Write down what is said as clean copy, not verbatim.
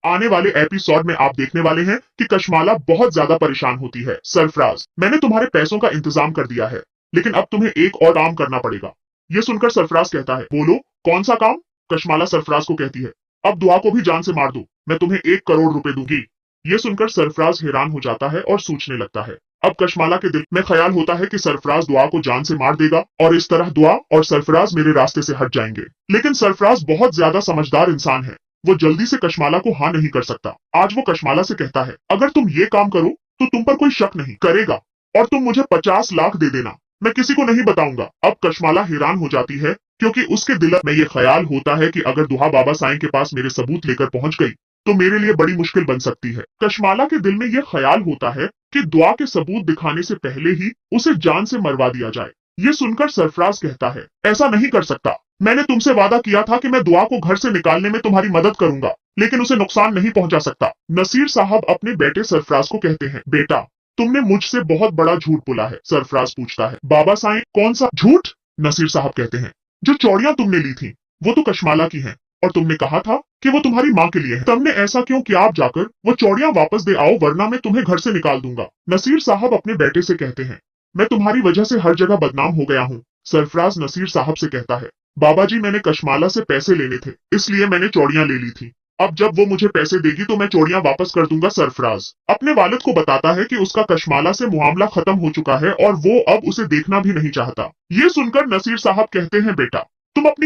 आने वाले एपिसोड में आप देखने वाले हैं कि कशमाला बहुत ज्यादा परेशान होती है। सरफराज, मैंने तुम्हारे पैसों का इंतजाम कर दिया है, लेकिन अब तुम्हें एक और काम करना पड़ेगा। ये सुनकर सरफराज कहता है, बोलो कौन सा काम? कशमाला सरफराज को कहती है, अब दुआ को भी जान से मार दो, मैं तुम्हें 1 करोड़ रुपए दूंगी। ये सुनकर सरफराज हैरान हो जाता है और सोचने लगता है। अब कशमाला के दिल में ख्याल होता है कि सरफराज दुआ को जान से मार देगा और इस तरह दुआ और सरफराज मेरे रास्ते से हट जाएंगे। लेकिन सरफराज बहुत ज्यादा समझदार इंसान है, वो जल्दी से कशमाला को हाँ नहीं कर सकता। आज वो कशमाला से कहता है, अगर तुम ये काम करो तो तुम पर कोई शक नहीं करेगा और तुम मुझे 50 लाख दे देना, मैं किसी को नहीं बताऊंगा। अब कशमाला हैरान हो जाती है क्योंकि उसके दिल में ये ख्याल होता है कि अगर दुआ बाबा साईं के पास मेरे सबूत लेकर पहुंच गई तो मेरे लिए बड़ी मुश्किल बन सकती है। कशमाला के दिल में यह ख्याल होता है कि दुआ के सबूत दिखाने से पहले ही उसे जान से मरवा दिया जाए। ये सुनकर सरफराज कहता है, ऐसा नहीं कर सकता, मैंने तुमसे वादा किया था कि मैं दुआ को घर से निकालने में तुम्हारी मदद करूंगा, लेकिन उसे नुकसान नहीं पहुंचा सकता। नसीर साहब अपने बेटे सरफराज को कहते हैं, बेटा तुमने मुझसे बहुत बड़ा झूठ बोला है। सरफराज पूछता है, बाबा साईं कौन सा झूठ? नसीर साहब कहते हैं, जो चौड़ियां तुमने ली थी वो तो कशमाला की हैं और तुमने कहा था कि वो तुम्हारी माँ के लिए है। तुमने ऐसा क्यों किया? आप जाकर वो चौड़ियां वापस दे आओ, वरना मैं तुम्हें घर से निकाल दूंगा। नसीर साहब अपने बेटे से कहते हैं, मैं तुम्हारी वजह से हर जगह बदनाम हो गया हूँ। सरफराज नसीर साहब से कहता है, बाबा जी मैंने कशमाला से पैसे लेने थे, इसलिए मैंने चौड़ियां ले ली थी। अब जब वो मुझे पैसे देगी तो मैं चौड़ियां वापस कर दूंगा। सरफराज अपने वालिद को बताता है कि उसका कशमाला से मामला खत्म हो चुका है और वो अब उसे देखना भी नहीं चाहता। ये सुनकर नसीर साहब कहते हैं, बेटा तुम अपनी